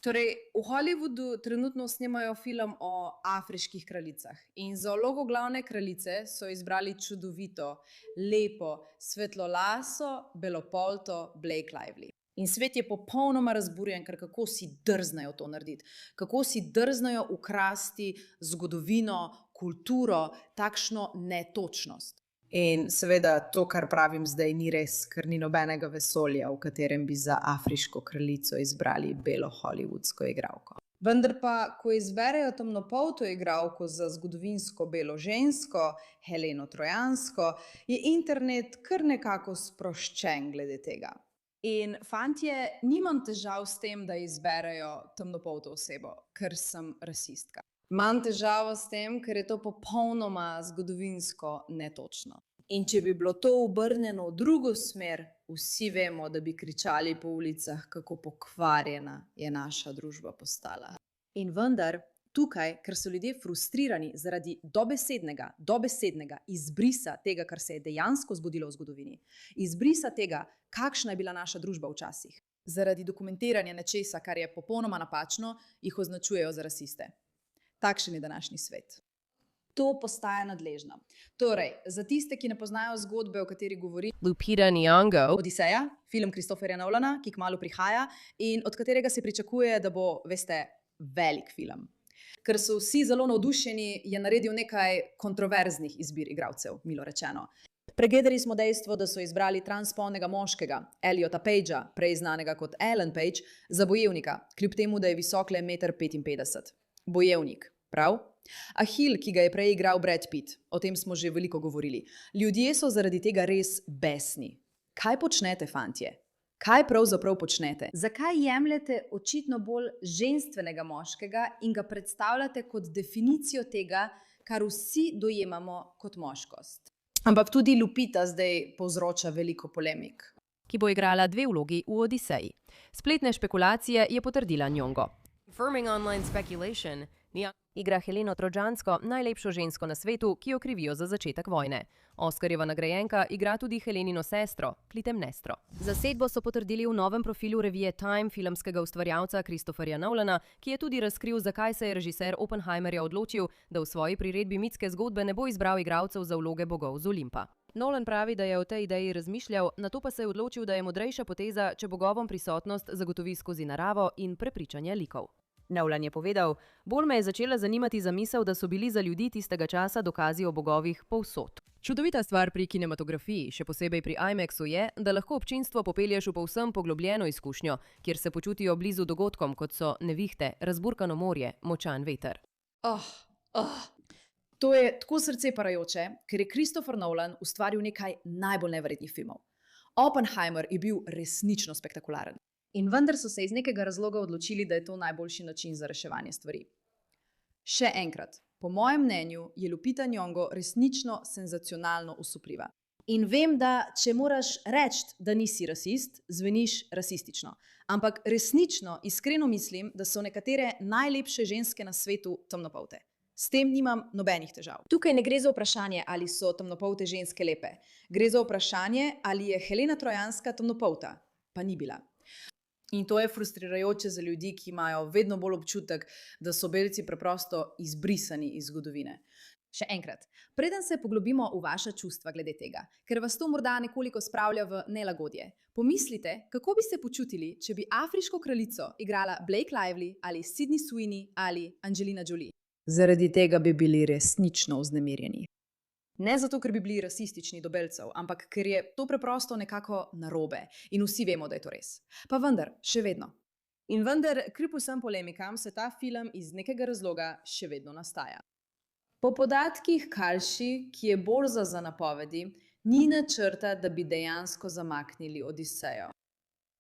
Torej, v Hollywoodu trenutno snemajo film o afriških kraljicah in za vlogo glavne kraljice so izbrali čudovito, lepo, svetlolaso, belopolto Blake Lively. In svet je popolnoma razburjen, ker kako si drznajo to narediti, kako si drznajo ukrasti zgodovino, kulturo, takšno netočnost. In seveda to, kar pravim zdaj, ni res, ker ni nobenega vesolja, v katerem bi za afriško kraljico izbrali belo hollywoodsko igralko. Vendar pa, ko izberejo temnopolto igralko za zgodovinsko belo žensko, Heleno Trojansko, je internet kar nekako sproščen glede tega. In fantje, nimam težav s tem, da izberejo temnopolto osebo, ker sem rasistka. Imam težavo s tem, ker je to popolnoma zgodovinsko netočno. In če bi bilo to obrnjeno v drugo smer, vsi vemo, da bi kričali po ulicah, kako pokvarjena je naša družba postala. In vendar, tukaj, ker so ljudje frustrirani zaradi dobesednega izbrisa tega, kar se je dejansko zgodilo v zgodovini, izbrisa tega, kakšna je bila naša družba včasih, zaradi dokumentiranja nečesa, kar je popolnoma napačno, jih označujejo za rasiste. Takšen je današnji svet. To postaja nadležno. Torej, za tiste, ki ne poznajo zgodbe, o kateri govori Lupita Nyong'o, Odiseja, film Christopherja Nolana, ki kmalu prihaja in od katerega se pričakuje, da bo, veste, velik film. Ker so vsi zelo navdušeni, je naredil nekaj kontroverznih izbir igralcev, milo rečeno. Pregledali smo dejstvo, da so izbrali transspolnega moškega, Elliota Pagea, prej znanega kot Ellen Page, za bojevnika, kljub temu, da je visok le 1,55 m. Bojevnik, prav? Ahil, ki ga je prej igral Brad Pitt, o tem smo že veliko govorili. Ljudje so zaradi tega res besni. Kaj počnete, fantje? Kaj pravzaprav počnete? Zakaj jemljete očitno bolj ženstvenega moškega in ga predstavljate kot definicijo tega, kar vsi dojemamo kot moškost? Ampak tudi Lupita zdaj povzroča veliko polemik. ki bo igrala 2 vlogi v Odiseji. Spletne špekulacije je potrdila Nyong'o. Confirming online speculation, igra Heleno Trojansko, najlepšo žensko na svetu, ki jo krivijo za začetek vojne. Oscarjeva nagrajenka igra tudi Helenino sestro, Klitemnestro. Zasedbo so potrdili v novem profilu revije Time filmskega ustvarjalca Christopherja Nolana, ki je tudi razkril, zakaj se je režiser Oppenheimerja odločil, da v svoji priredbi mitske zgodbe ne bo izbral igralcev za vloge bogov z Olimpa. Nolan pravi, da je o tej ideji razmišljal, nato pa se je odločil, da je modrejša poteza, če bogovom prisotnost zagotovi skozi naravo in prepričanje likov. Nolan je povedal: "Bolj me je začela zanimati zamisel, da so bili za ljudi tistega časa dokazi o bogovih povsod. Čudovita stvar pri kinematografiji, še posebej pri IMAX-u je, da lahko občinstvo popelješ v povsem poglobljeno izkušnjo, kjer se počutijo blizu dogodkom, kot so nevihte, razburkano morje, močan veter." To je tako srce parajoče, ker je Christopher Nolan ustvaril nekaj najbolj neverjetnih filmov. Oppenheimer je bil resnično spektakularen. In vendar so se iz nekega razloga odločili, da je to najboljši način za reševanje stvari. Še enkrat, po mojem mnenju je Lupita Nyong'o resnično senzacionalno osupljiva. In vem, da če moraš reči, da nisi rasist, zveniš rasistično. Ampak resnično, iskreno mislim, da so nekatere najlepše ženske na svetu temnopolte. S tem nimam nobenih težav. Tukaj ne gre za vprašanje, ali so temnopolte ženske lepe. Gre za vprašanje, ali je Helena Trojanska temnopolta. Pa ni bila. In to je frustrirajoče za ljudi, ki imajo vedno bolj občutek, da so belci preprosto izbrisani iz zgodovine. Še enkrat, preden se poglobimo v vaša čustva glede tega, ker vas to morda nekoliko spravlja v nelagodje, pomislite, kako bi se počutili, če bi afriško kraljico igrala Blake Lively ali Sydney Sweeney ali Angelina Jolie. Zaradi tega bi bili resnično vznemirjeni. Ne zato, ker bi bili rasistični do belcev, ampak ker je to preprosto nekako narobe in vsi vemo, da je to res. Pa vendar, še vedno. In vendar, kljub vsem polemikam, se ta film iz nekega razloga še vedno nastaja. Po podatkih Kalshi, ki je borza za napovedi, ni načrta, da bi dejansko zamaknili Odisejo.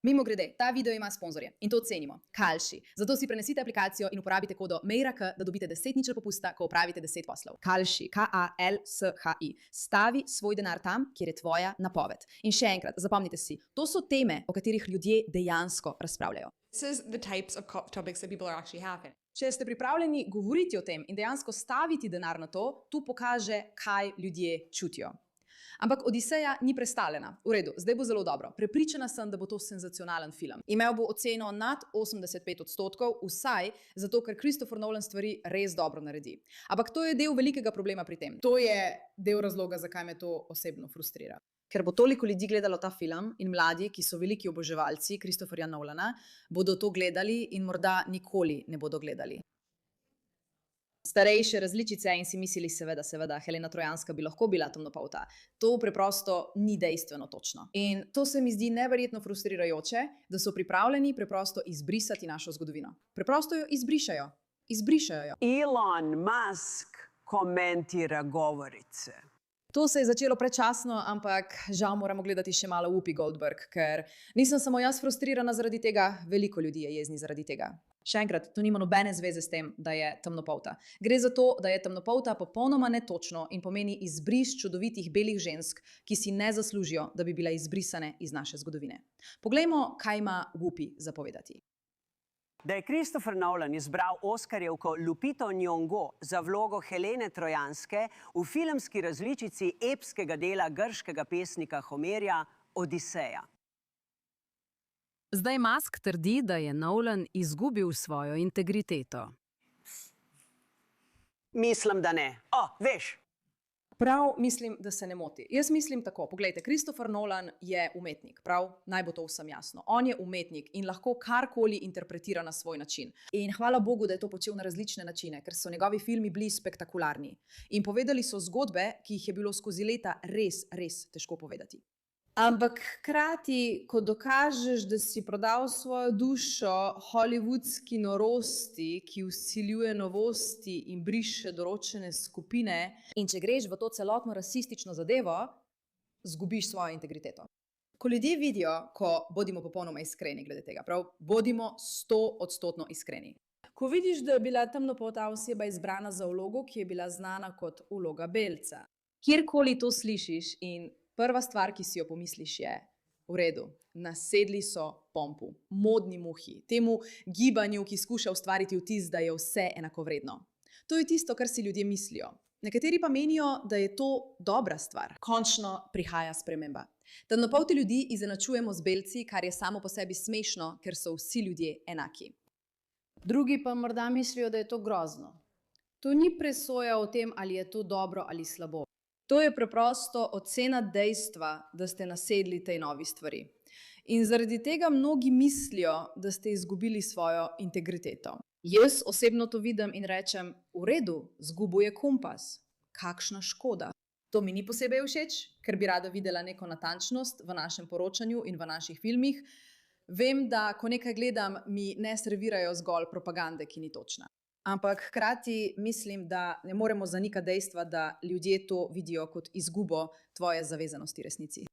Mimogrede, ta video ima sponzorje in to cenimo. Kalshi. Zato si prenesite aplikacijo in uporabite kodo MEIRAK, da dobite 10 ničel popusta, ko opravite 10 poslov. Kalshi, K-A-L-S-H-I. Stavi svoj denar tam, kjer je tvoja napoved. In še enkrat, zapomnite si, to so teme, o katerih ljudje dejansko razpravljajo. This is the types of topics that people are actually having. Če ste pripravljeni govoriti o tem in dejansko staviti denar na to, tu pokaže, kaj ljudje čutijo. Ampak Odiseja ni prestalena. V redu, zdaj bo zelo dobro. Prepričana sem, da bo to senzacionalen film. Imel bo oceno nad 85%, vsaj zato, ker Christopher Nolan stvari res dobro naredi. Ampak to je del velikega problema pri tem. To je del razloga, zakaj me to osebno frustrira. Ker bo toliko ljudi gledalo ta film in mladi, ki so veliki oboževalci Christopherja Nolana, bodo to gledali in morda nikoli ne bodo gledali. Starejše različice in si mislili seveda, Helena Trojanska bi lahko bila temnopolta. To preprosto ni dejstveno točno. In to se mi zdi neverjetno frustrirajoče, da so pripravljeni preprosto izbrisati našo zgodovino. Preprosto jo izbrišajo. Izbrišajo jo. Elon Musk komentira govorice. To se je začelo predčasno, ampak žal moramo gledati še malo Whoopi Goldberg, ker nisem samo jaz frustrirana zaradi tega, veliko ljudi je jezni zaradi tega. Še enkrat, to nima nobene zveze s tem, da je temnopolta. Gre za to, da je temnopolta popolnoma netočno in pomeni izbris čudovitih belih žensk, ki si ne zaslužijo, da bi bile izbrisane iz naše zgodovine. Poglejmo, kaj ima Whoopi zapovedati. Da je Christopher Nolan izbral oskarjevko Lupito Nyong'o za vlogo Helene Trojanske v filmski različici epskega dela grškega pesnika Homerja Odiseja. Zdaj Musk trdi, da je Nolan izgubil svojo integriteto. Mislim, da ne. Veš. Prav mislim, da se ne moti. Jaz mislim tako, poglejte, Christopher Nolan je umetnik, prav? Naj bo to vsem jasno. On je umetnik in lahko karkoli interpretira na svoj način. In hvala Bogu, da je to počel na različne načine, ker so njegovi filmi bili spektakularni. In povedali so zgodbe, ki jih je bilo skozi leta res težko povedati. Ampak hkrati, ko dokažeš, da si prodal svojo dušo hollywoodski norosti, ki vsiljuje novosti in briše določene skupine, in če greš v to celotno rasistično zadevo, zgubiš svojo integriteto. Ko ljudje vidijo, bodimo popolnoma iskreni glede tega, prav, bodimo 100% iskreni. Ko vidiš, da je bila temnopolta oseba izbrana za vlogo, ki je bila znana kot vloga belca, kjerkoli to slišiš in prva stvar, ki si jo pomisliš, je v redu. Nasedli so pompu, modni muhi, temu gibanju, ki skuša ustvariti vtis, da je vse enakovredno. To je tisto, kar si ljudje mislijo. Nekateri pa menijo, da je to dobra stvar. Končno prihaja sprememba. Temnopolti ljudi izenačujemo z belci, kar je samo po sebi smešno, ker so vsi ljudje enaki. Drugi pa morda mislijo, da je to grozno. To ni presoja o tem, ali je to dobro ali slabo. To je preprosto ocena dejstva, da ste nasedli tej novi stvari. In zaradi tega mnogi mislijo, da ste izgubili svojo integriteto. Jaz osebno to vidim in rečem, v redu, zgubil je kompas. Kakšna škoda. To mi ni posebej všeč, ker bi rada videla neko natančnost v našem poročanju in v naših filmih. Vem, da ko nekaj gledam, mi ne servirajo zgolj propagande, ki ni točna. Ampak hkrati mislim, da ne moremo zanikati dejstva, da ljudje to vidijo kot izgubo tvoje zavezanosti resnici.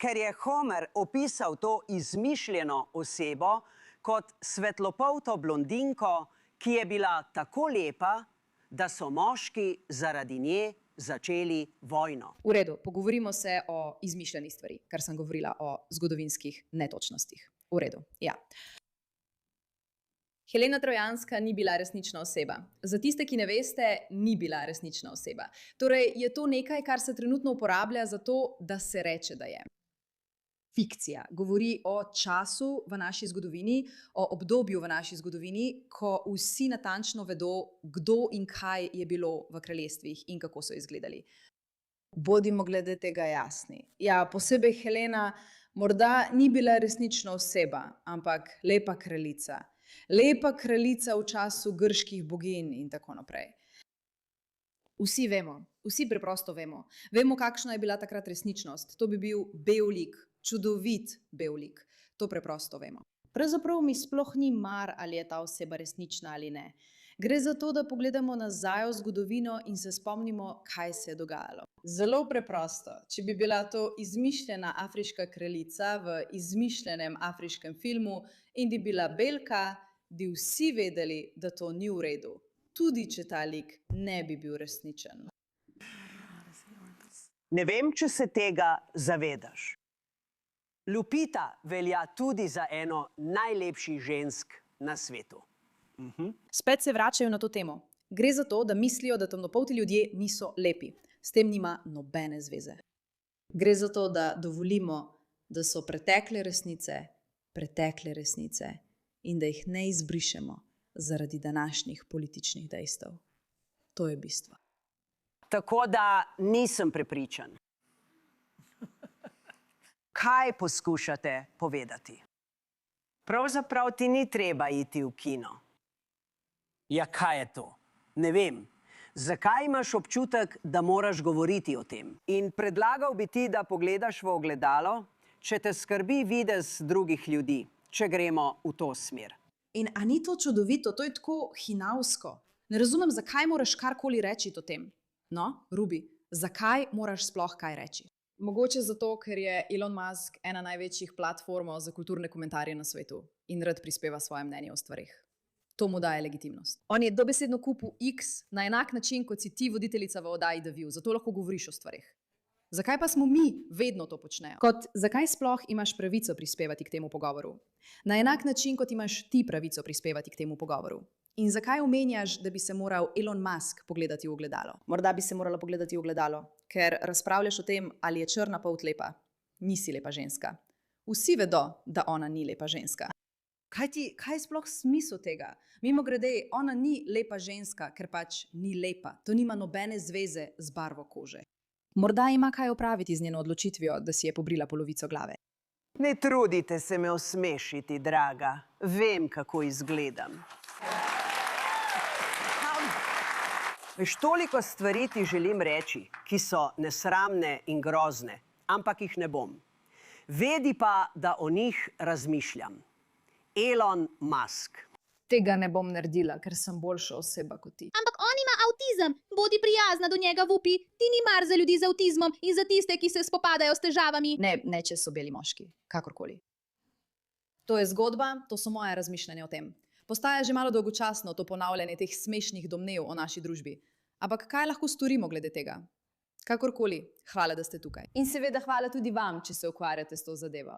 Ker je Homer opisal to izmišljeno osebo kot svetlopolto blondinko, ki je bila tako lepa, da so moški zaradi nje začeli vojno. V redu, pogovorimo se o izmišljeni stvari, kar sem govorila o zgodovinskih netočnostih. V redu, ja. Helena Trojanska ni bila resnična oseba. Za tiste, ki ne veste, ni bila resnična oseba. Torej, je to nekaj, kar se trenutno uporablja za to, da se reče, da je. Fikcija govori o času v naši zgodovini, o obdobju v naši zgodovini, ko vsi natančno vedo, kdo in kaj je bilo v kraljestvih in kako so izgledali. Bodimo glede tega jasni. Ja, posebej Helena morda ni bila resnična oseba, ampak lepa kraljica. Lepa kraljica v času grških boginj in tako naprej. Vsi vemo, vsi preprosto vemo. Vemo, kakšna je bila takrat resničnost. To bi bil bel lik, čudovit bel lik. To preprosto vemo. Pravzaprav mi sploh ni mar, ali je ta oseba resnična ali ne. Gre za to, da pogledamo nazaj v zgodovino in se spomnimo, kaj se je dogajalo. Zelo preprosto. Če bi bila to izmišljena afriška kraljica v izmišljenem afriškem filmu in bi bila belka, bi vsi vedeli, da to ni v redu. Tudi, če ta lik ne bi bil resničen. Ne vem, če se tega zavedaš. Lupita velja tudi za eno najlepših žensk na svetu. Spet se vračajo na to temo. Gre za to, da mislijo, da temnopolti ljudje niso lepi. S tem nima nobene zveze. Gre za to, da dovolimo, da so pretekle resnice in da jih ne izbrišemo zaradi današnjih političnih dejstev. To je bistvo. Tako da nisem prepričan. Kaj poskušate povedati? Pravzaprav ti ni treba iti v kino. Ja, kaj je to? Ne vem. Zakaj imaš občutek, da moraš govoriti o tem? In predlagal bi ti, da pogledaš v ogledalo, če te skrbi videz drugih ljudi, če gremo v to smer. In a ni to čudovito? To je tako hinavsko. Ne razumem, zakaj moraš karkoli reči o tem. No, Ruby, zakaj moraš sploh kaj reči? Mogoče zato, ker je Elon Musk ena največjih platform za kulturne komentarje na svetu in rad prispeva svoje mnenje o stvarih. To mu daje legitimnost. On je dobesedno kupil X na enak način, kot si ti voditeljica v oddaji The View, zato lahko govoriš o stvarih. Zakaj pa smo mi vedno to počnejo? Zakaj sploh imaš pravico prispevati k temu pogovoru? Na enak način, kot imaš ti pravico prispevati k temu pogovoru. In zakaj omenjaš, da bi se moral Elon Musk pogledati v ogledalo? Morda bi se morala pogledati v ogledalo, ker razpravljaš o tem, ali je črna polt lepa. Nisi lepa ženska. Vsi vedo, da ona ni lepa ženska. Kaj je sploh smisel tega? Mimogrede, ona ni lepa ženska, ker pač ni lepa. To nima nobene zveze z barvo kože. Morda ima kaj opraviti z njeno odločitvijo, da si je pobrila polovico glave. Ne trudite se me osmešiti, draga. Vem, kako izgledam. Veš, toliko stvari ti želim reči, ki so nesramne in grozne, ampak jih ne bom. Vedi pa, da o njih razmišljam. Elon Musk. Tega ne bom naredila, ker sem boljša oseba kot ti. Ampak on ima avtizem, bodi prijazna do njega, Vupi. Ti ni mar za ljudi z avtizmom in za tiste, ki se spopadajo s težavami. Ne, če so beli moški, kakorkoli. To je zgodba, to so moje razmišljanja o tem. Postaja že malo dolgočasno to ponavljanje teh smešnih domnev o naši družbi. Ampak kaj lahko storimo glede tega? Kakorkoli, hvala, da ste tukaj. In seveda hvala tudi vam, če se ukvarjate s to zadevo.